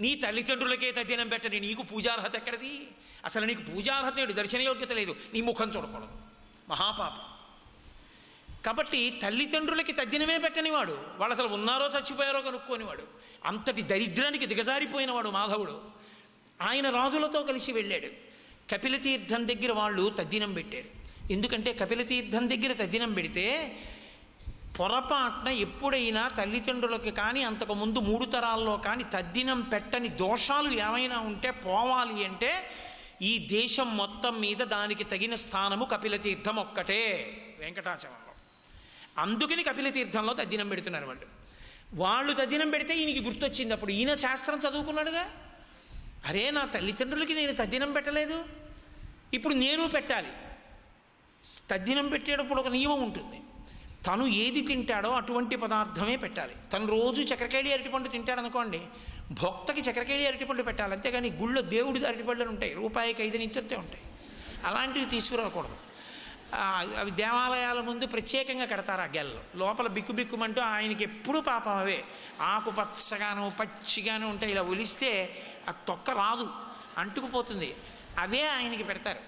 నీ తల్లిదండ్రులకే తద్దినం పెట్టని నీకు పూజార్హత ఎక్కడిది? అసలు నీకు పూజార్హత లేదు, దర్శనయోగ్యత లేదు, నీ ముఖం చూడకూడదు, మహాపాపం. కాబట్టి తల్లిదండ్రులకి తద్దినమే పెట్టనివాడు, వాళ్ళు అసలు ఉన్నారో చచ్చిపోయారో కనుక్కోనివాడు, అంతటి దరిద్రానికి దిగజారిపోయినవాడు మాధవుడు. ఆయన రాజులతో కలిసి వెళ్ళాడు. కపిలతీర్థం దగ్గర వాళ్ళు తద్దినం పెట్టారు. ఎందుకంటే కపిలతీర్థం దగ్గర తద్దినం పెడితే పొరపాటున ఎప్పుడైనా తల్లిదండ్రులకి కానీ అంతకుముందు 3 తరాల్లో కానీ తద్దినం పెట్టని దోషాలు ఏమైనా ఉంటే పోవాలి అంటే ఈ దేశం మొత్తం మీద దానికి తగిన స్థానము కపిలతీర్థం ఒక్కటే, వెంకటాచలంలో. అందుకని కపిలతీర్థంలో తద్దినం పెడుతున్నారు వాళ్ళు తద్దినం పెడితే ఈయనకి గుర్తొచ్చింది. అప్పుడు ఈయన శాస్త్రం చదువుకున్నాడుగా, అరే నా తల్లిదండ్రులకి నేను తద్దినం పెట్టలేదు, ఇప్పుడు నేను పెట్టాలి. తద్దినం పెట్టేటప్పుడు ఒక నియమం ఉంటుంది, తను ఏది తింటాడో అటువంటి పదార్థమే పెట్టాలి. తను రోజు చక్కెరకేళి అరటిపండు తింటాడు అనుకోండి, భక్తకి చక్కెరకేళి అరటిపండు పెట్టాలి. అంతేగాని గుళ్ళో దేవుడి అరటిపండ్లు ఉంటాయి, రూపాయికి 5 నింతే ఉంటాయి, అలాంటివి తీసుకురాకూడదు. అవి దేవాలయాల ముందు ప్రత్యేకంగా కడతారు. ఆ గెల్లు లోపల బిక్కుబిక్కుమంటూ ఆయనకి ఎప్పుడు పాపం అవే ఆకుపచ్చగాను పచ్చిగాను ఉంటాయి. ఇలా ఒలిస్తే ఆ తొక్క రాదు, అంటుకుపోతుంది, అవే ఆయనకి పెడతారు.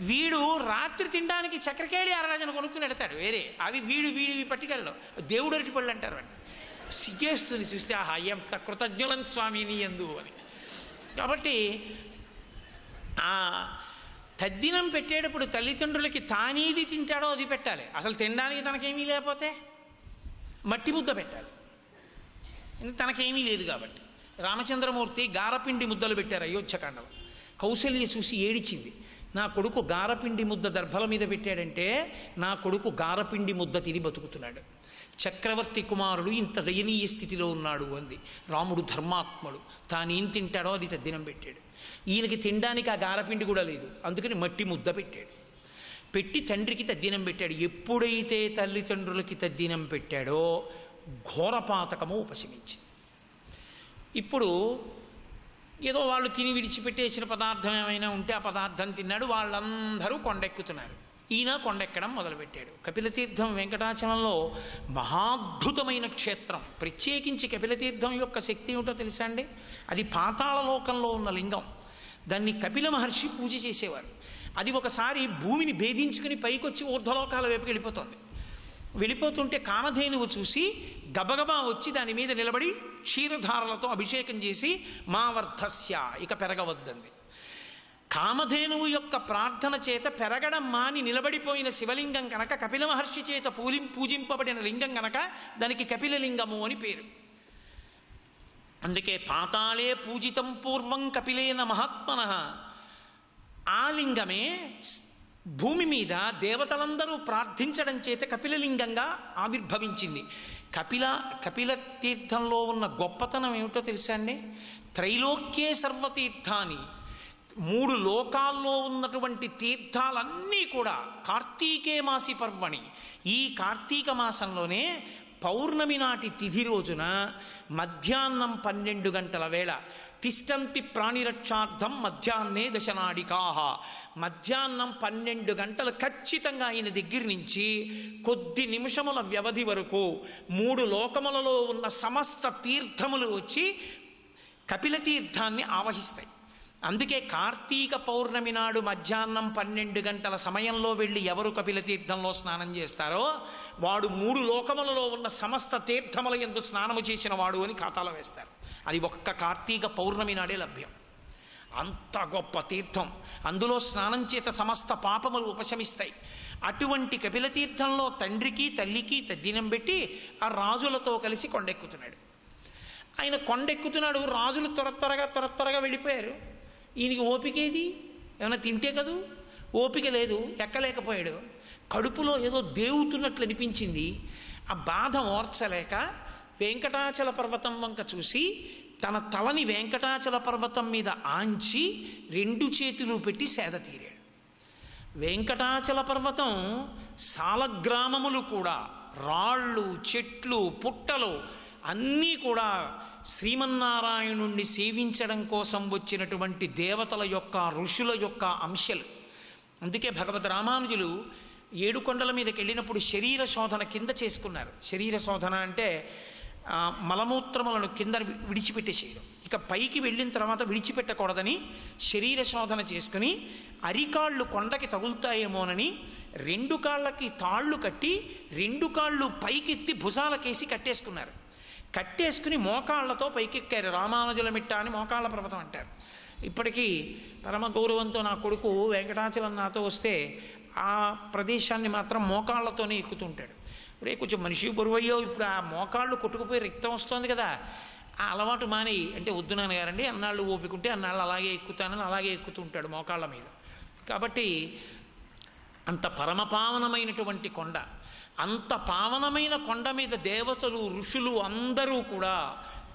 వీడు రాత్రి తినడానికి చక్కెరకేళి అరడజన కొనుక్కుని పెడతాడు వేరే, అవి వీడివి పట్టుకెళ్ళలో దేవుడు అరటిపళ్ళు అంటారు. వాడిని సిగ్గేస్తుంది చూస్తే, ఆహా ఎంత కృతజ్ఞులం స్వామి నీ యందు అని. కాబట్టి ఆ తద్దినం పెట్టేటప్పుడు తల్లిదండ్రులకి తానేది తింటాడో అది పెట్టాలి. అసలు తినడానికి తనకేమీ లేకపోతే మట్టి ముద్ద పెట్టాలి, తనకేమీ లేదు కాబట్టి. రామచంద్రమూర్తి గారపిండి ముద్దలు పెట్టారు అయోధ్యకాండలో. కౌసల్య చూసి ఏడిచింది, నా కొడుకు గారపిండి ముద్ద దర్భల మీద పెట్టాడంటే నా కొడుకు గారపిండి ముద్ద తిని బతుకుతున్నాడు, చక్రవర్తి కుమారుడు ఇంత దయనీయ స్థితిలో ఉన్నాడు అంది. రాముడు ధర్మాత్ముడు, తానేం తింటాడో అది తద్దినం పెట్టాడు. ఈయనకి తినడానికి ఆ గారపిండి కూడా లేదు, అందుకని మట్టి ముద్ద పెట్టాడు. పెట్టి తండ్రికి తద్దినం పెట్టాడు. ఎప్పుడైతే తల్లిదండ్రులకి తద్దినం పెట్టాడో ఘోరపాతకము ఉపశమించింది. ఇప్పుడు ఏదో వాళ్ళు తిని విడిచిపెట్టేసిన పదార్థం ఏమైనా ఉంటే ఆ పదార్థం తిన్నాడు. వాళ్ళందరూ కొండెక్కుతున్నారు, ఈయన కొండెక్కడం మొదలుపెట్టాడు. కపిలతీర్థం వెంకటాచలంలో మహాద్భుతమైన క్షేత్రం. ప్రత్యేకించి కపిలతీర్థం యొక్క శక్తి ఏమిటో తెలుసా అండి? అది పాతాళలోకంలో ఉన్న లింగం. దాన్ని కపిల మహర్షి పూజ చేసేవారు. అది ఒకసారి భూమిని భేదించుకుని పైకొచ్చి ఊర్ధ్వలోకాల వైపుకి వెళ్ళిపోతుంటే కామధేనువు చూసి గబగబా వచ్చి దాని మీద నిలబడి క్షీరధారలతో అభిషేకం చేసి మా వర్ధస్య, ఇక పెరగవద్దంది. కామధేనువు యొక్క ప్రార్థన చేత పెరగడం మాని నిలబడిపోయిన శివలింగం కనుక, కపిల మహర్షి చేత పూజింపబడిన లింగం కనుక దానికి కపిలలింగము అని పేరు. అందుకే పాతాళే పూజితం పూర్వం కపిలేన మహాత్మనః. ఆ లింగమే భూమి మీద దేవతలందరూ ప్రార్థించడం చేత కపిలలింగంగా ఆవిర్భవించింది. కపిల తీర్థంలో ఉన్న గొప్పతనం ఏమిటో తెలుసా అండి? త్రైలోక్యే సర్వతీర్థాని, 3 లోకాల్లో ఉన్నటువంటి తీర్థాలన్నీ కూడా కార్తీకే మాసి పర్వణి, ఈ కార్తీక మాసంలోనే పౌర్ణమి నాటి తిథి రోజున మధ్యాహ్నం 12 గంటల వేళ తిష్టంతి ప్రాణిరక్షార్థం మధ్యాహ్నే దశనాడికాహ. మధ్యాహ్నం 12 గంటలు ఖచ్చితంగా ఆయన దగ్గర నుంచి కొద్ది నిమిషముల వ్యవధి వరకు 3 లోకములలో ఉన్న సమస్త తీర్థములు వచ్చి కపిలతీర్థాన్ని ఆవహిస్తాయి. అందుకే కార్తీక పౌర్ణమి నాడు మధ్యాహ్నం 12 గంటల సమయంలో వెళ్ళి ఎవరు కపిలతీర్థంలో స్నానం చేస్తారో వాడు 3 లోకములలో ఉన్న సమస్త తీర్థముల యందు స్నానము చేసిన వాడు అని ఖాతాలో వేస్తారు. అది ఒక్క కార్తీక పౌర్ణమి నాడే లభ్యం. అంత గొప్ప తీర్థం, అందులో స్నానం చేత సమస్త పాపములు ఉపశమిస్తాయి. అటువంటి కపిలతీర్థంలో తండ్రికి తల్లికి తద్దినం పెట్టి ఆ రాజులతో కలిసి కొండెక్కుతున్నాడు. ఆయన కొండెక్కుతున్నాడు, రాజులు త్వరగా వెళ్ళిపోయారు. ఈయనకి ఓపిక ఏది? ఏమైనా తింటే కదూ, ఓపిక లేదు, ఎక్కలేకపోయాడు. కడుపులో ఏదో దేవుతున్నట్లు అనిపించింది. ఆ బాధ ఓర్చలేక వెంకటాచల పర్వతం వంక చూసి తన తలని వెంకటాచల పర్వతం మీద ఆంచి 2 చేతులు పెట్టి సేద తీరాడు. వెంకటాచల పర్వతం సాలగ్రామములు కూడా, రాళ్ళు, చెట్లు, పుట్టలు అన్నీ కూడా శ్రీమన్నారాయణుణ్ణి సేవించడం కోసం వచ్చినటువంటి దేవతల యొక్క, ఋషుల యొక్క అంశలు. అందుకే భగవద్ రామానుజులు 7 కొండల మీదకి వెళ్ళినప్పుడు శరీర శోధన కింద చేసుకున్నారు. శరీర శోధన అంటే మలమూత్రములను కింద విడిచిపెట్టేసేయడం. ఇక పైకి వెళ్ళిన తర్వాత విడిచిపెట్టకూడదని శరీర శోధన చేసుకుని అరికాళ్ళు కొండకి తగులుతాయేమోనని 2 కాళ్ళకి తాళ్ళు కట్టి 2 కాళ్ళు పైకెత్తి భుజాలకేసి కట్టేసుకున్నారు. కట్టేసుకుని మోకాళ్లతో పైకెక్కారు. రామానుజుల మిట్ట అని మోకాళ్ళ పర్వతం అంటారు. ఇప్పటికీ పరమ గౌరవంతో నా కొడుకు వెంకటాచలం నాతో వస్తే ఆ ప్రదేశాన్ని మాత్రం మోకాళ్ళతోనే ఎక్కుతుంటాడు. ఇప్పుడే కొంచెం మనిషి బరువయ్యో, ఇప్పుడు ఆ మోకాళ్ళు కొట్టుకుపోయి రక్తం వస్తుంది కదా, ఆ అలవాటు మాని అంటే వద్దు నాన్నగారండి, అన్నాళ్ళు ఓపికంటే అన్నాళ్ళు అలాగే ఎక్కుతానని అలాగే ఎక్కుతుంటాడు మోకాళ్ళ మీద. కాబట్టి అంత పరమపావనమైనటువంటి కొండ, అంత పావనమైన కొండ మీద దేవతలు ఋషులు అందరూ కూడా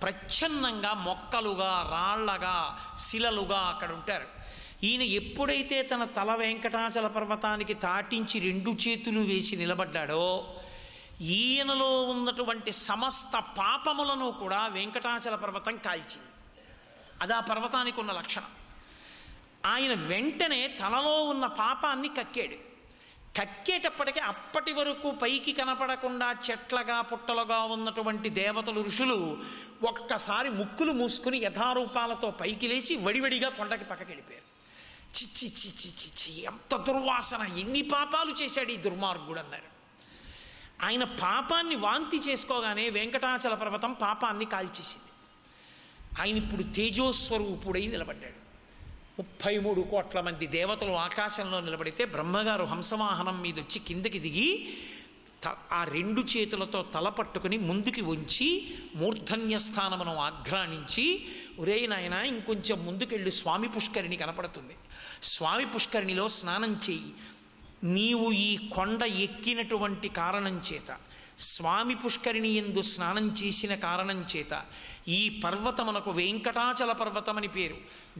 ప్రచ్ఛన్నంగా మొక్కలుగా రాళ్లగా శిలలుగా అక్కడ ఉంటారు. ఈయన ఎప్పుడైతే తన తల వెంకటాచల పర్వతానికి తాటించి 2 చేతులు వేసి నిలబడ్డాడో ఈయనలో ఉన్నటువంటి సమస్త పాపములను కూడా వెంకటాచల పర్వతం కాల్చింది. అది ఆ పర్వతానికి ఉన్న లక్షణం. ఆయన వెంటనే తనలో ఉన్న పాపాన్ని కక్కాడు. కక్కేటప్పటికీ అప్పటి వరకు పైకి కనపడకుండా చెట్లగా పుట్టలుగా ఉన్నటువంటి దేవతలు ఋషులు ఒక్కసారి ముక్కులు మూసుకుని యథారూపాలతో పైకి లేచి వడివడిగా కొండకి పక్కకి వెళ్ళిపోయారు. చిచ్చి చిచ్చి చిచ్చి ఎంత దుర్వాసన, ఎన్ని పాపాలు చేశాడు ఈ దుర్మార్గుడు అన్నారు. ఆయన పాపాన్ని వాంతి చేసుకోగానే వెంకటాచల పర్వతం పాపాన్ని కాల్చేసింది. ఆయన ఇప్పుడు తేజోస్వరూపుడై నిలబడ్డాడు. 33 కోట్ల మంది దేవతలు ఆకాశంలో నిలబడితే బ్రహ్మగారు హంసవాహనం మీద వచ్చి కిందకి దిగి ఆ 2 చేతులతో తల పట్టుకుని ముందుకి వంచి మూర్ధన్య స్థానమును ఆఘ్రాణించి, ఒరే నాయన ఇంకొంచెం ముందుకెళ్ళి స్వామి పుష్కరిణి కనపడుతుంది, స్వామి పుష్కరిణిలో స్నానం చేయి. నీవు ఈ కొండ ఎక్కినటువంటి కారణం చేత, స్వామి పుష్కరిణి యందు స్నానం చేసిన కారణం చేత ఈ పర్వతమునకు వెంకటాచల పర్వతమని పేరు.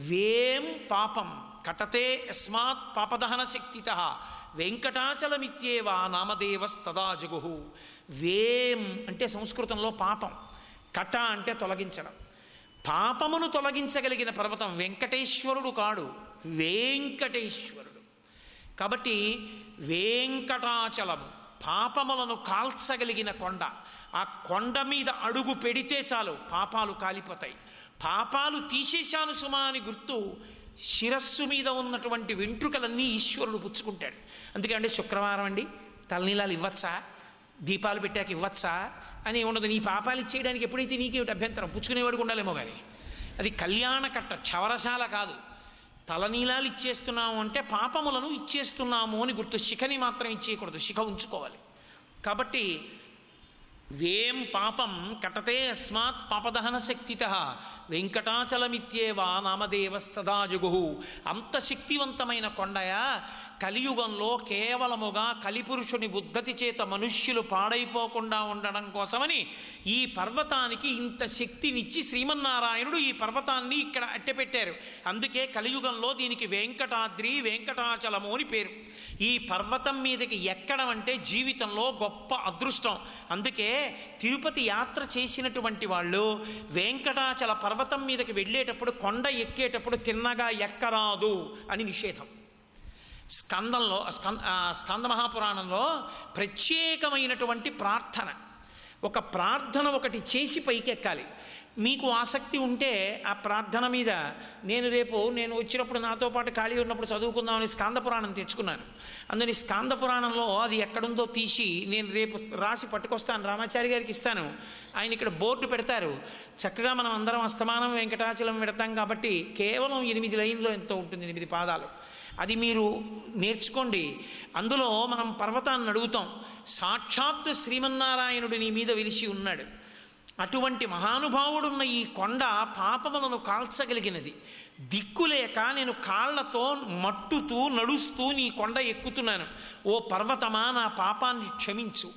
వేం పాపం కటతే యస్మాత్ పాపదహన శక్తితః వెంకటాచలమిత్యేవా నామదేవస్తదా జగుహు. వేం అంటే సంస్కృతంలో పాపం, కట అంటే తొలగించడం. పాపమును తొలగించగలిగిన పర్వతం వెంకటేశ్వరుడు కాడు, వెంకటేశ్వరుడు. కాబట్టి వెంకటాచలము పాపములను కాల్చగలిగిన కొండ. ఆ కొండ మీద అడుగు పెడితే చాలు పాపాలు కాలిపోతాయి. పాపాలు తీసేశాను సుమా అని గుర్తు శిరస్సు మీద ఉన్నటువంటి వెంట్రుకలన్నీ ఈశ్వరుడు పుచ్చుకుంటాడు. అందుకే అంటే శుక్రవారం అండి తలనీలాలు ఇవ్వచ్చా, దీపాలు పెట్టాక ఇవ్వచ్చా అని ఉండదు. నీ పాపాలు ఇచ్చేయడానికి ఎప్పుడైతే నీకేమిటి అభ్యంతరం, పుచ్చుకునేవాడికి ఉండాలేమో కానీ. అది కళ్యాణ కట్ట, క్షవరశాల కాదు. తలనీలాలు ఇచ్చేస్తున్నాము అంటే పాపములను ఇచ్చేస్తున్నాము అని గుర్తు. శిఖని మాత్రం ఇచ్చేయకూడదు, శిఖ ఉంచుకోవాలి. కాబట్టి వేం పాపం కటతే అస్మాత్ పాపదహన శక్తితః వెంకటాచలమిత్యేవా నామదేవస్తదా జగుహు. అంత శక్తివంతమైన కొండయా. కలియుగంలో కేవలముగా కలిపురుషుని ఉద్ధతి చేత మనుష్యులు పాడైపోకుండా ఉండడం కోసమని ఈ పర్వతానికి ఇంత శక్తినిచ్చి శ్రీమన్నారాయణుడు ఈ పర్వతాన్ని ఇక్కడ అట్టెపెట్టారు. అందుకే కలియుగంలో దీనికి వెంకటాద్రి వెంకటాచలము అని పేరు. ఈ పర్వతం మీదకి ఎక్కడం అంటే జీవితంలో గొప్ప అదృష్టం. అందుకే తిరుపతి యాత్ర చేసినటువంటి వాళ్ళు వెంకటాచల పర్వతం మీదకి వెళ్ళేటప్పుడు, కొండ ఎక్కేటప్పుడు తిన్నగా ఎక్కరాదు అని నిషేధం. స్కంద మహాపురాణంలో ప్రత్యేకమైనటువంటి ప్రార్థన, ఒక ప్రార్థన ఒకటి చేసి పైకెక్కాలి. మీకు ఆసక్తి ఉంటే ఆ ప్రార్థన మీద నేను వచ్చినప్పుడు నాతో పాటు ఖాళీ ఉన్నప్పుడు చదువుకుందామని స్కాంద పురాణం తెచ్చుకున్నాను. అందుకని స్కాంద పురాణంలో అది ఎక్కడుందో తీసి నేను రేపు రాసి పట్టుకొస్తాను, రామాచారి గారికి ఇస్తాను. ఆయన ఇక్కడ బోర్డు పెడతారు. చక్కగా మనం అందరం అస్తమానం వెంకటాచలం పెడతాం కాబట్టి కేవలం 8 లైన్లో ఎంతో ఉంటుంది, 8 పాదాలు. అది మీరు నేర్చుకోండి. అందులో మనం పర్వతాన్ని అడుగుతాం, సాక్షాత్ శ్రీమన్నారాయణుడు నీ మీద వెలిసి ఉన్నాడు. అటువంటి మహానుభావుడున్న ఈ కొండ పాపములను కాల్చగలిగినది. దిక్కులేక నేను కాళ్లతో మట్టుతూ నడుస్తూ నీ కొండ ఎక్కుతున్నాను. ఓ పర్వతమా, నా పాపాన్ని క్షమించు,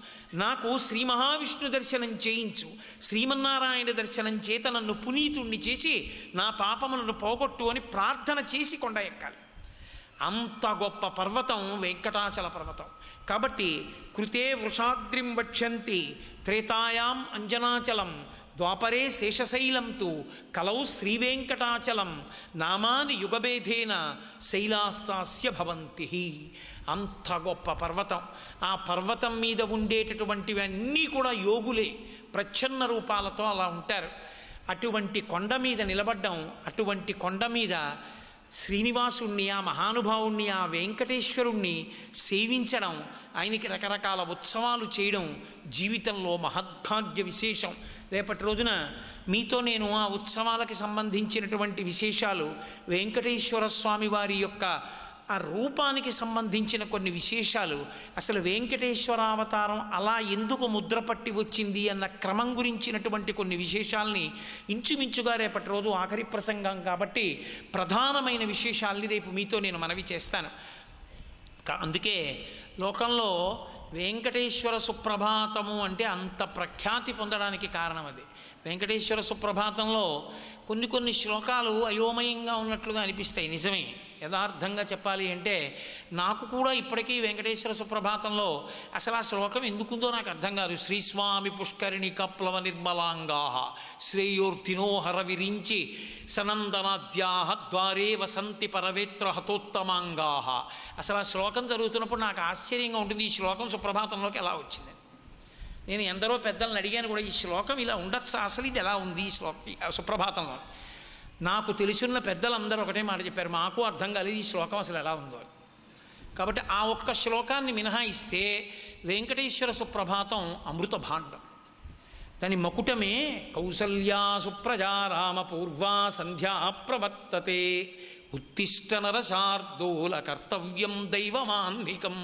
నాకు శ్రీ మహావిష్ణు దర్శనం చేయించు, శ్రీమన్నారాయణ దర్శనం చేత నన్ను పునీతుణ్ణి చేసి నా పాపములను పోగొట్టు అని ప్రార్థన చేసి కొండ ఎక్కాలి. అంత గొప్ప పర్వతం వెంకటాచల పర్వతం. కాబట్టి కృతే వృషాద్రిం వక్ష్యంతి త్రేతాయాం అంజనాచలం ద్వాపరే శేషశైలం తు కలౌ శ్రీవేంకటాచలం నామాని యుగభేదేన శైలాస్తాస్య భవంతి. అంత గొప్ప పర్వతం. ఆ పర్వతం మీద ఉండేటటువంటివన్నీ కూడా యోగులే, ప్రచ్ఛన్న రూపాలతో అలా ఉంటారు. అటువంటి కొండ మీద నిలబడ్డం, అటువంటి కొండ మీద శ్రీనివాసుణ్ణి, ఆ మహానుభావుణ్ణి, ఆ వెంకటేశ్వరుణ్ణి సేవించడం, ఆయనకి రకరకాల ఉత్సవాలు చేయడం జీవితంలో మహద్భాగ్య విశేషం. రేపటి రోజున మీతో నేను ఆ ఉత్సవాలకి సంబంధించినటువంటి విశేషాలు, వెంకటేశ్వర స్వామి వారి యొక్క ఆ రూపానికి సంబంధించిన కొన్ని విశేషాలు, అసలు వెంకటేశ్వరావతారం అలా ఎందుకు ముద్రపట్టి వచ్చింది అన్న క్రమం గురించినటువంటి కొన్ని విశేషాల్ని ఇంచుమించుగా రేపటి రోజు ఆఖరి ప్రసంగం కాబట్టి ప్రధానమైన విశేషాల్ని రేపు మీతో నేను మనవి చేస్తాను. అందుకే లోకంలో వెంకటేశ్వర సుప్రభాతము అంటే అంత ప్రఖ్యాతి పొందడానికి కారణం అది. వెంకటేశ్వర సుప్రభాతంలో కొన్ని శ్లోకాలు అయోమయంగా ఉన్నట్లుగా అనిపిస్తాయి. నిజమే, యథార్థంగా చెప్పాలి అంటే నాకు కూడా ఇప్పటికీ వెంకటేశ్వర సుప్రభాతంలో అసలు ఆ శ్లోకం ఎందుకుందో నాకు అర్థం కాదు. శ్రీస్వామి పుష్కరిణి కప్లవ నిర్మలాంగా శ్రేయోర్తినో హర విరించి సనందనాద్యా ద్వారే వసంతి పరవేత్ర హతోత్తమాంగా. అసలు ఆ శ్లోకం చదువుతున్నప్పుడు నాకు ఆశ్చర్యంగా ఉంటుంది, ఈ శ్లోకం సుప్రభాతంలోకి ఎలా వచ్చింది. నేను ఎందరో పెద్దలను అడిగాను కూడా, ఈ శ్లోకం ఇలా ఉండొచ్చా, అసలు ఇది ఎలా ఉంది ఈ శ్లోకం సుప్రభాతంలో. నాకు తెలుసున్న పెద్దలందరూ ఒకటే మాట చెప్పారు, మాకు అర్థం కాలేదు ఈ శ్లోకం అసలు ఎలా ఉందో అని. కాబట్టి ఆ ఒక్క శ్లోకాన్ని మినహాయిస్తే వెంకటేశ్వర సుప్రభాతం అమృత భాండం. దాని మకుటమే కౌసల్యా సుప్రజారామ పూర్వా సంధ్యా ప్రవర్తతే ఉత్తిష్ట నరశార్దూల కర్తవ్యం దైవమాన్నికం.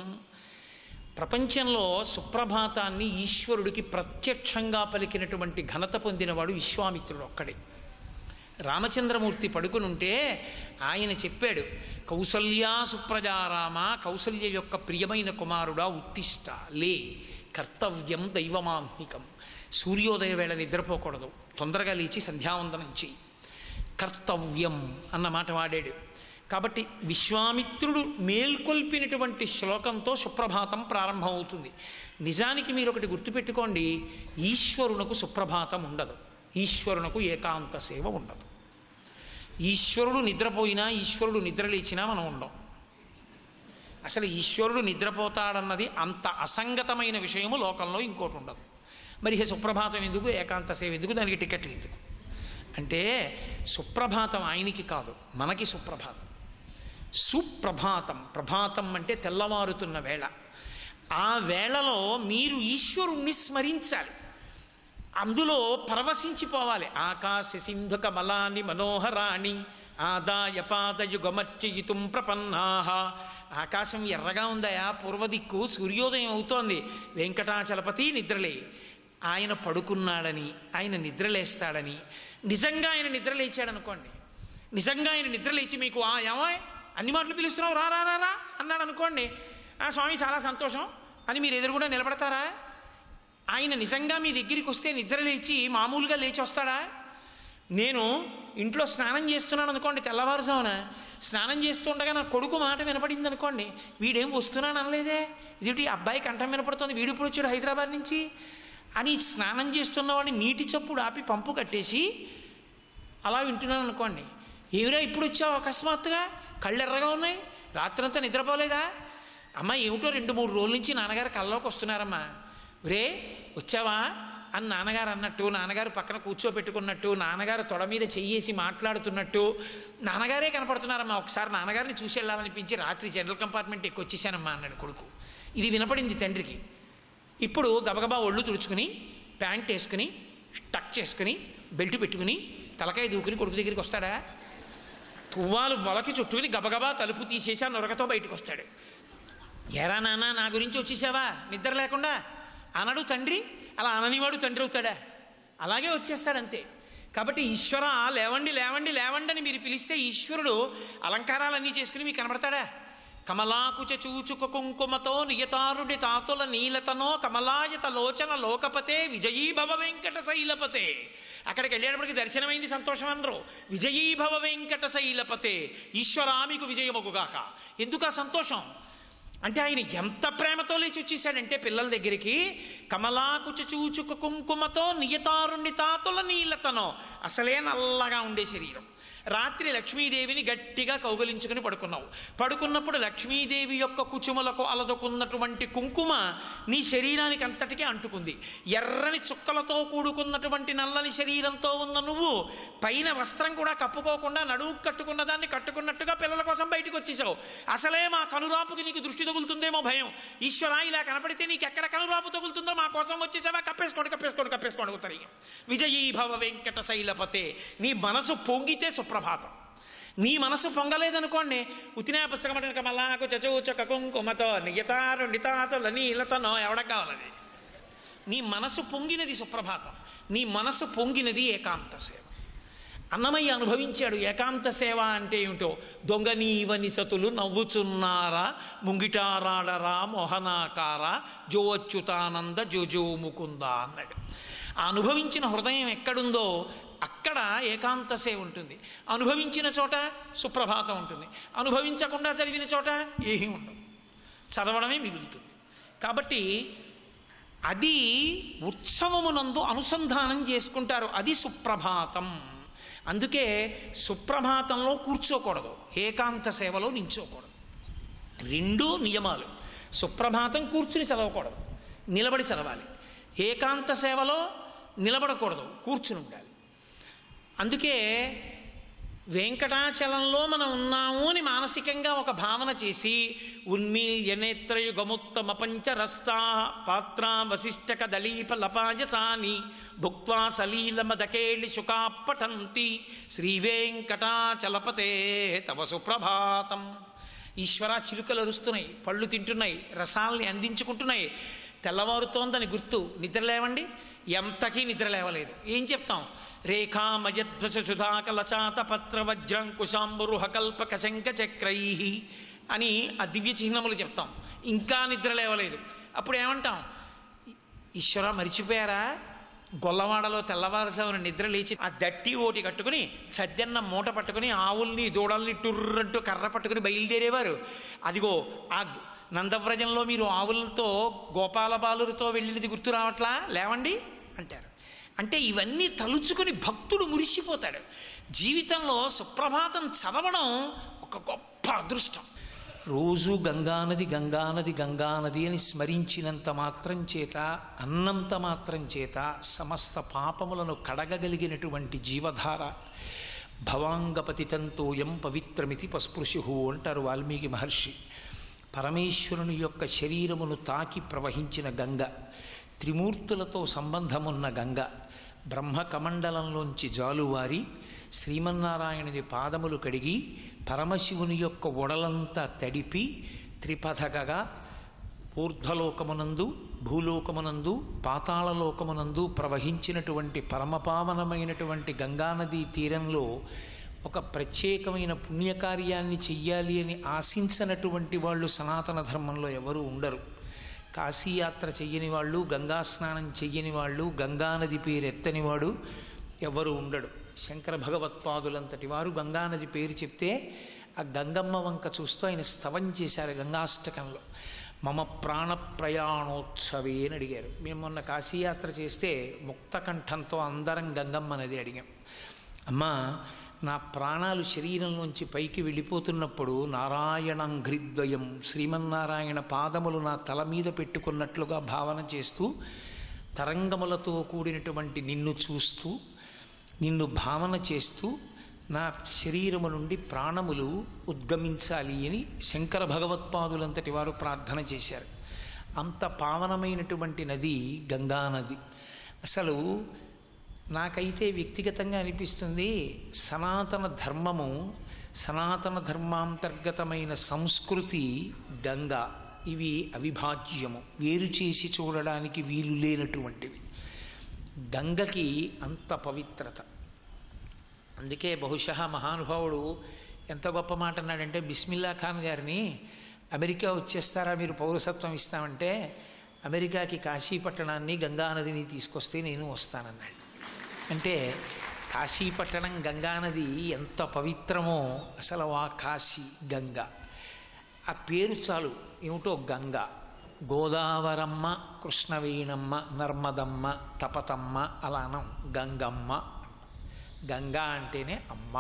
ప్రపంచంలో సుప్రభాతాన్ని ఈశ్వరుడికి ప్రత్యక్షంగా పలికినటువంటి ఘనత పొందినవాడు విశ్వామిత్రుడు ఒక్కడే. రామచంద్రమూర్తి పడుకునుంటే ఆయన చెప్పాడు, కౌసల్యా సుప్రజారామ, కౌసల్య యొక్క ప్రియమైన కుమారుడా ఉత్తిష్ట, లే, కర్తవ్యం దైవమాహ్నికం. సూర్యోదయ వేళ నిద్రపోకూడదు, తొందరగా లేచి సంధ్యావందనం చెయ్యి, కర్తవ్యం అన్న మాట వాడాడు. కాబట్టి విశ్వామిత్రుడు మేల్కొల్పినటువంటి శ్లోకంతో సుప్రభాతం ప్రారంభమవుతుంది. నిజానికి మీరు ఒకటి గుర్తుపెట్టుకోండి, ఈశ్వరునకు సుప్రభాతం ఉండదు, ఈశ్వరునకు ఏకాంత సేవ ఉండదు. ఈశ్వరుడు నిద్రపోయినా, ఈశ్వరుడు నిద్రలేచినా మనం ఉండం. అసలు ఈశ్వరుడు నిద్రపోతాడన్నది అంత అసంగతమైన విషయము లోకంలో ఇంకోటి ఉండదు. మరి ఇక సుప్రభాతం ఎందుకు, ఏకాంత సేవ ఎందుకు, దానికి టికెట్లు ఎందుకు అంటే, సుప్రభాతం ఆయనకి కాదు, మనకి సుప్రభాతం. సుప్రభాతం, ప్రభాతం అంటే తెల్లవారుతున్న వేళ. ఆ వేళలో మీరు ఈశ్వరుణ్ణి స్మరించాలి, అందులో పరవశించిపోవాలి. ఆకాశ సింధుక మలాని మనోహరాణి ఆదాయ పాదయుగమర్చయితుం ప్రపన్నాహ. ఆకాశం ఎర్రగా ఉందయా, పూర్వదిక్కు సూర్యోదయం అవుతోంది, వెంకటాచలపతి నిద్రలే. ఆయన పడుకున్నాడని, ఆయన నిద్రలేస్తాడని, నిజంగా ఆయన నిద్రలేచాడనుకోండి, నిజంగా ఆయన నిద్రలేచి మీకు ఏమో అన్ని మాటలు పిలుస్తున్నావు, రా రా రా రా అన్నాడు అనుకోండి, స్వామి చాలా సంతోషం అని మీరు ఎదురుగుండా నిలబడతారా? ఆయన నిజంగా మీ దగ్గరికి వస్తే నిద్రలేచి మామూలుగా లేచి వస్తాడా? నేను ఇంట్లో స్నానం చేస్తున్నాను అనుకోండి, తెల్లవారుజామున స్నానం చేస్తుండగా నా కొడుకు మాట వినపడింది అనుకోండి, వీడేం వస్తున్నాను అనలేదే, ఇది అబ్బాయి కంఠం వినపడుతుంది, వీడు ఇప్పుడు వచ్చాడు హైదరాబాద్ నుంచి అని స్నానం చేస్తున్నవాడిని నీటి చప్పుడు ఆపి పంపు కట్టేసి అలా వింటున్నాను అనుకోండి, ఏమిరా ఇప్పుడు వచ్చావు అకస్మాత్తుగా, కళ్ళు ఎర్రగా ఉన్నాయి, రాత్రంతా నిద్రపోలేదా? అమ్మ ఏమిటో 2-3 రోజుల నుంచి నాన్నగారు కల్లోకి వస్తున్నారమ్మా, రే వచ్చావా అని నాన్నగారు అన్నట్టు, నాన్నగారు పక్కన కూర్చోపెట్టుకున్నట్టు, నాన్నగారు తొడ మీద చెయ్యేసి మాట్లాడుతున్నట్టు నాన్నగారే కనపడుతున్నారమ్మా, ఒకసారి నాన్నగారిని చూసి వెళ్ళాలనిపించి రాత్రి జనరల్ కంపార్ట్మెంట్ వచ్చేసానమ్మా అన్నాడు కొడుకు. ఇది వినపడింది తండ్రికి. ఇప్పుడు గబగబా ఒళ్ళు తుడుచుకుని, ప్యాంట్ వేసుకుని, టక్ చేసుకుని, బెల్ట్ పెట్టుకుని, తలకాయ దూకుని కొడుకు దగ్గరికి వస్తాడా? తువ్వాలు మొలకి చుట్టుకుని గబగబా తలుపు తీసేసి ఆ నొరకతో బయటకు వస్తాడు. ఎరా నాన్న నా గురించి వచ్చేసావా నిద్ర లేకుండా అనడు తండ్రి. అలా అననివాడు తండ్రి అవుతాడా? అలాగే వచ్చేస్తాడంతే. కాబట్టి ఈశ్వర లేవండి లేవండి లేవండి అని మీరు పిలిస్తే ఈశ్వరుడు అలంకారాలన్నీ చేసుకుని మీకు కనబడతాడా? కమలాకుచ చూచుక కుంకుమతో నియతారుడి తాతుల నీలతనో కమలాయత లోచన లోకపతే విజయీభవ వెంకట శైలపతే. అక్కడికి వెళ్ళేటప్పటికి దర్శనమైంది సంతోషం అందరూ. విజయీభవ వెంకట శైలపతే, ఈశ్వరా మీకు విజయమగుగాక. ఎందుకు ఆ సంతోషం? అంటే ఆయన ఎంత ప్రేమతో లేచి వచ్చేసాడంటే పిల్లల దగ్గరికి, కమలాకుచ చూచుక కుంకుమతో నియతారుణితాతుల నీలతనో, అసలే నల్లగా ఉండే శరీరం. రాత్రి లక్ష్మీదేవిని గట్టిగా కౌగలించుకుని పడుకున్నప్పుడు లక్ష్మీదేవి యొక్క కుచుమలకు అలదుకున్నటువంటి కుంకుమ నీ శరీరానికి అంతటికే అంటుకుంది. ఎర్రని చుక్కలతో కూడుకున్నటువంటి నల్లని శరీరంతో ఉన్న నువ్వు పైన వస్త్రం కూడా కప్పుకోకుండా నడువు కట్టుకున్న దాన్ని కట్టుకున్నట్టుగా పిల్లల కోసం బయటకు వచ్చేసావు. అసలే మా కనురాపుకి నీకు దృష్టి తగులుతుందేమో భయం. ఈశ్వరా, ఇలా కనపడితే నీకు ఎక్కడ కనురాపు తగులుతుందో, మా కోసం వచ్చేసావా, కప్పేసుకోండి ఉత్తరి విజయీ భవ వెంకట శైలపతే. నీ మనసు పొంగితే సుప్రభాతం. నీ మనసు పొంగలేదనుకోండి, ఉతినే పుస్తకం అంటే కమలాకు చచూచక కుంకుమతో నియతారుణితాతుల నీలతనో ఎవడకు కావాలది. నీ మనసు పొంగినది సుప్రభాతం, నీ మనసు పొంగినది ఏకాంత సేవ. అన్నమయ్య అనుభవించాడు ఏకాంత సేవ అంటే ఏమిటో. దొంగనీవని సతులు నవ్వుచున్నారా, ముంగిటారాడరా మోహనాకార, జో అచ్యుతానంద జో ముకుందా అన్నాడు. ఆ అనుభవించిన హృదయం ఎక్కడుందో అక్కడ ఏకాంత సేవ ఉంటుంది. అనుభవించిన చోట సుప్రభాతం ఉంటుంది, అనుభవించకుండా చదివిన చోట ఏమీ ఉండదు, చదవడమే మిగులుతుంది. కాబట్టి అది ఉత్సవమునందు అనుసంధానం చేసుకుంటారు, అది సుప్రభాతం. అందుకే సుప్రభాతంలో కూర్చోకూడదు, ఏకాంత సేవలో నించోకూడదు. రెండూ నియమాలు. సుప్రభాతం కూర్చుని చదవకూడదు, నిలబడి చదవాలి. ఏకాంత సేవలో నిలబడకూడదు, కూర్చుని ఉండాలి. అందుకే వెంకటాచలంలో మనం ఉన్నాము అని మానసికంగా ఒక భావన చేసి, ఉన్మీల్య నేత్రయుగముత్తమ పంచరస్తా పాత్రా వశిష్టక దళీప లపాయసాని భుక్వా సలీలమదకేళి శుకాపఠంతి శ్రీ వెంకటాచలపతే తవ సుప్రభాతం. ఈశ్వర, చిలుకలు అరుస్తున్నాయి, పళ్ళు తింటున్నాయి, రసాల్ని అందించుకుంటున్నాయి, తెల్లవారుతోందని గుర్తు. నిద్ర లేవండి, ఎంతకీ నిద్ర లేవలేదు. ఏం చెప్తాం? రేఖామయధ్వజ సుధాకలచాత పత్ర వజ్రంకుశాంబురుహ కల్పక శంఖ చక్రై అని ఆ దివ్య చిహ్నములు చెప్తాం. ఇంకా నిద్ర లేవలేదు. అప్పుడు ఏమంటాం? ఈశ్వర, మరిచిపోయారా? గొల్లవాడలో తెల్లవారుజామున నిద్ర లేచి ఆ దట్టి ఓటి కట్టుకుని చద్దెన్న మూట పట్టుకుని ఆవుల్ని దూడల్ని టుర్రంటూ కర్ర పట్టుకుని బయలుదేరేవారు. అదిగో ఆ నందవ్రజంలో మీరు ఆవులతో గోపాల బాలులతో వెళ్ళినది గుర్తు రావట్లా? లేవండి అంటారు. అంటే ఇవన్నీ తలుచుకుని భక్తుడు మురిసిపోతాడు. జీవితంలో సుప్రభాతం చదవడం ఒక గొప్ప అదృష్టం. రోజు గంగానది గంగానది గంగానది అని స్మరించినంత మాత్రం చేత, అన్నంత మాత్రం చేత సమస్త పాపములను కడగగలిగినటువంటి జీవధార. భవాంగపతితంతోయం పవిత్రమితి పస్పృశు అంటారు వాల్మీకి మహర్షి. పరమేశ్వరుని యొక్క శరీరమును తాకి ప్రవహించిన గంగ, త్రిమూర్తులతో సంబంధమున్న గంగ, బ్రహ్మకమండలంలోంచి జాలువారి శ్రీమన్నారాయణుని పాదములు కడిగి పరమశివుని యొక్క ఒడలంతా తడిపి త్రిపథగగా ఊర్ధ్వలోకమునందు, భూలోకమునందు, పాతాళలోకమునందు ప్రవహించినటువంటి పరమపావనమైనటువంటి గంగానదీ తీరంలో ఒక ప్రత్యేకమైన పుణ్యకార్యాన్ని చెయ్యాలి అని ఆశించినటువంటి వాళ్ళు సనాతన ధర్మంలో ఎవరూ ఉండరు. కాశీయాత్ర చెయ్యని వాళ్ళు, గంగా స్నానం చెయ్యని వాళ్ళు, గంగానది పేరు ఎత్తనివాడు ఎవరు ఉండడు. శంకర భగవత్పాదులంతటి వారు గంగానది పేరు చెప్తే ఆ గంగమ్మ వంక చూస్తూ ఆయన స్తవం చేశారు గంగాష్టకంలో. మమ ప్రాణ ప్రయాణోత్సవే అని అడిగారు. మేము మొన్న కాశీయాత్ర చేస్తే ముక్తకంఠంతో అందరం గంగమ్మ నది అడిగాం. అమ్మా, నా ప్రాణాలు శరీరంలోంచి పైకి వెళ్ళిపోతున్నప్పుడు నారాయణంఘ్రిద్వయం, శ్రీమన్నారాయణ పాదములు నా తల మీద పెట్టుకున్నట్లుగా భావన చేస్తూ, తరంగములతో కూడినటువంటి నిన్ను చూస్తూ, నిన్ను భావన చేస్తూ నా శరీరము నుండి ప్రాణములు ఉద్గమించాలి అని శంకర భగవత్పాదులంతటి వారు ప్రార్థన చేశారు. అంత పావనమైనటువంటి నది గంగానది. అసలు నాకైతే వ్యక్తిగతంగా అనిపిస్తుంది, సనాతన ధర్మము, సనాతన ధర్మాంతర్గతమైన సంస్కృతి, గంగా, ఇవి అవిభాజ్యము, వేరు చేసి చూడడానికి వీలు లేనటువంటివి. గంగకి అంత పవిత్రత. అందుకే బహుశా మహానుభావుడు ఎంత గొప్ప మాట అన్నాడంటే, బిస్మిల్లా ఖాన్ గారిని అమెరికా వచ్చేస్తారా మీరు పౌరసత్వం ఇస్తామంటే, అమెరికాకి కాశీపట్టణాన్ని గంగానదిని తీసుకొస్తే నేను వస్తానన్నాడు. అంటే కాశీపట్టణం గంగానది ఎంత పవిత్రమో అసలు ఆ కాశీ గంగ. ఆ పేరు చాలు, ఏమిటో గంగ. గోదావరమ్మ, కృష్ణవేణమ్మ, నర్మదమ్మ, తపతమ్మ అలానం, గంగమ్మ. గంగా అంటేనే అమ్మ.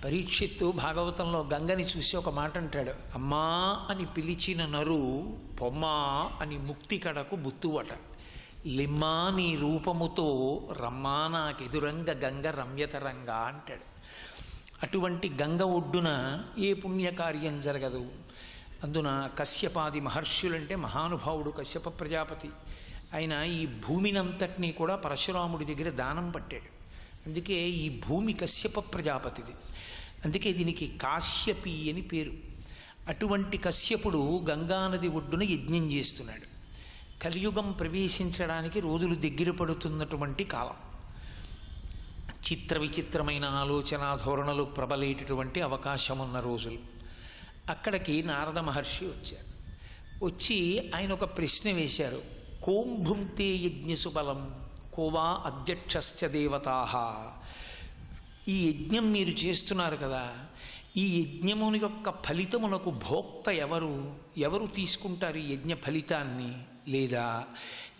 పరీక్షిత్తు భాగవతంలో గంగని చూసి ఒక మాట అంటాడు, అమ్మా అని పిలిచిన నరు పొమ్మా అని ముక్తి కడకు బుత్తువట. లిమ్మా నీ రూపముతో రమ్మా నాకెదురంగ గంగ రమ్యతరంగా అంటాడు. అటువంటి గంగ ఒడ్డున ఏ పుణ్యకార్యం జరగదు. అందున కశ్యపాది మహర్షులంటే మహానుభావుడు కశ్యప ప్రజాపతి. ఆయన ఈ భూమినంతటినీ కూడా పరశురాముడి దగ్గర దానం పట్టాడు. అందుకే ఈ భూమి కశ్యప ప్రజాపతిది. అందుకే దీనికి కాశ్యపి అని పేరు. అటువంటి కశ్యపుడు గంగానది ఒడ్డున యజ్ఞం చేస్తున్నాడు. కలియుగం ప్రవేశించడానికి రోజులు దగ్గర పడుతున్నటువంటి కాలం. చిత్ర విచిత్రమైన ఆలోచన ధోరణులు ప్రబలేటటువంటి అవకాశం ఉన్న రోజులు. అక్కడికి నారద మహర్షి వచ్చారు. వచ్చి ఆయన ఒక ప్రశ్న వేశారు, కోం భుంక్తే యజ్ఞసు బలం కోవా అధ్యక్షశ్చ దేవతాః. ఈ యజ్ఞం మీరు చేస్తున్నారు కదా, ఈ యజ్ఞముని యొక్క ఫలితమునకు భోక్త ఎవరు? ఎవరు తీసుకుంటారు ఈ యజ్ఞ ఫలితాన్ని? లేదా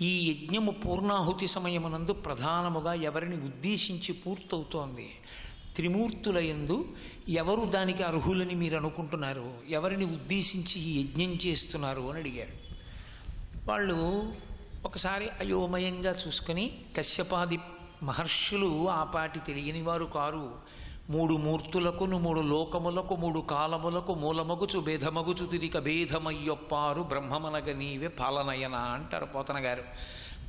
ఈ యజ్ఞము పూర్ణాహుతి సమయమునందు ప్రధానముగా ఎవరిని ఉద్దేశించి పూర్తవుతోంది? త్రిమూర్తుల యందు ఎవరు దానికి అర్హులని మీరు అనుకుంటున్నారు? ఎవరిని ఉద్దేశించి ఈ యజ్ఞం చేస్తున్నారు అని అడిగారు. వాళ్ళు ఒకసారి అయోమయంగా చూసుకొని, కశ్యపాది మహర్షులు ఆ పాటి తెలియని వారు కారు. 3 మూర్తులకును 3 లోకములకు 3 కాలములకు మూలమగుచు భేదమగుచు తిరిక భేదమయ్యొప్పారు బ్రహ్మమనగ నీవే పాలనయన అంటారు పోతన గారు.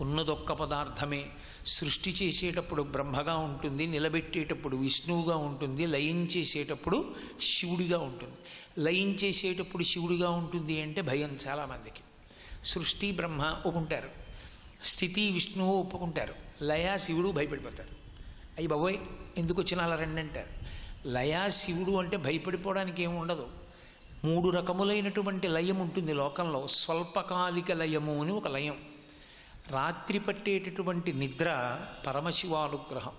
ఉన్నదొక్క పదార్థమే. సృష్టి చేసేటప్పుడు బ్రహ్మగా ఉంటుంది, నిలబెట్టేటప్పుడు విష్ణువుగా ఉంటుంది, లయం చేసేటప్పుడు శివుడిగా ఉంటుంది. లయం చేసేటప్పుడు శివుడిగా ఉంటుంది అంటే భయం చాలామందికి. సృష్టి బ్రహ్మ ఒప్పుకుంటారు, స్థితి విష్ణువు ఒప్పుకుంటారు, లయ శివుడు భయపడిపోతారు. అయ్యి బాబోయ్ ఎందుకు వచ్చిన అలా రండి అంటారు. లయ శివుడు అంటే భయపడిపోవడానికి ఏమి ఉండదు. 3 రకములైనటువంటి లయం ఉంటుంది లోకంలో. స్వల్పకాలిక లయము అని ఒక లయం. రాత్రి పట్టేటటువంటి నిద్ర పరమశివానుగ్రహం.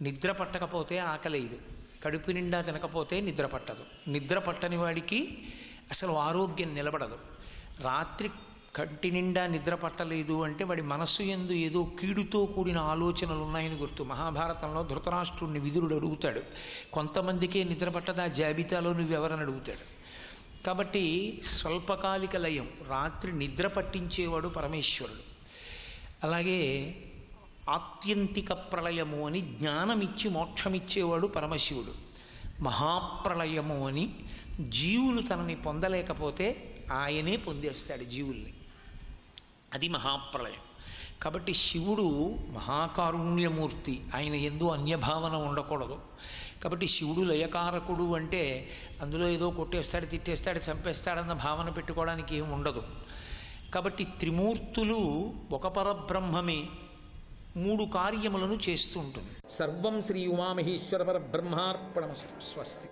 నిద్ర పట్టకపోతే ఆకలేదు, కడుపు నిండా తినకపోతే నిద్ర పట్టదు. నిద్ర పట్టని వాడికి అసలు ఆరోగ్యం నిలబడదు. రాత్రి కంటి నిండా నిద్ర పట్టలేదు అంటే వాడి మనస్సు యందు ఏదో కీడుతో కూడిన ఆలోచనలు ఉన్నాయని గుర్తు. మహాభారతంలో ధృతరాష్ట్రుడిని విదురుడు అడుగుతాడు, కొంతమందికే నిద్ర పట్టదా జాబితాలో నువ్వెవరని అడుగుతాడు. కాబట్టి స్వల్పకాలిక లయం, రాత్రి నిద్ర పట్టించేవాడు పరమేశ్వరుడు. అలాగే ఆత్యంతిక ప్రళయము అని జ్ఞానమిచ్చి మోక్షమిచ్చేవాడు పరమశివుడు. మహాప్రళయము అని జీవులు తనని పొందలేకపోతే ఆయనే పొందేస్తాడు జీవుల్ని. అది మహాప్రళయం. కాబట్టి శివుడు మహాకారుణ్యమూర్తి, ఆయన యందు అన్యభావన ఉండకూడదు. కాబట్టి శివుడు లయకారకుడు అంటే అందులో ఏదో కొట్టేస్తాడు, తిట్టేస్తాడు, చంపేస్తాడన్న భావన పెట్టుకోవడానికి ఏమి ఉండదు. కాబట్టి త్రిమూర్తులు ఒక పరబ్రహ్మమే 3 కార్యములను చేస్తూ ఉంటుంది. సర్వం శ్రీ ఉమామహేశ్వర పరబ్రహ్మార్పణమస్తు. స్వస్తి.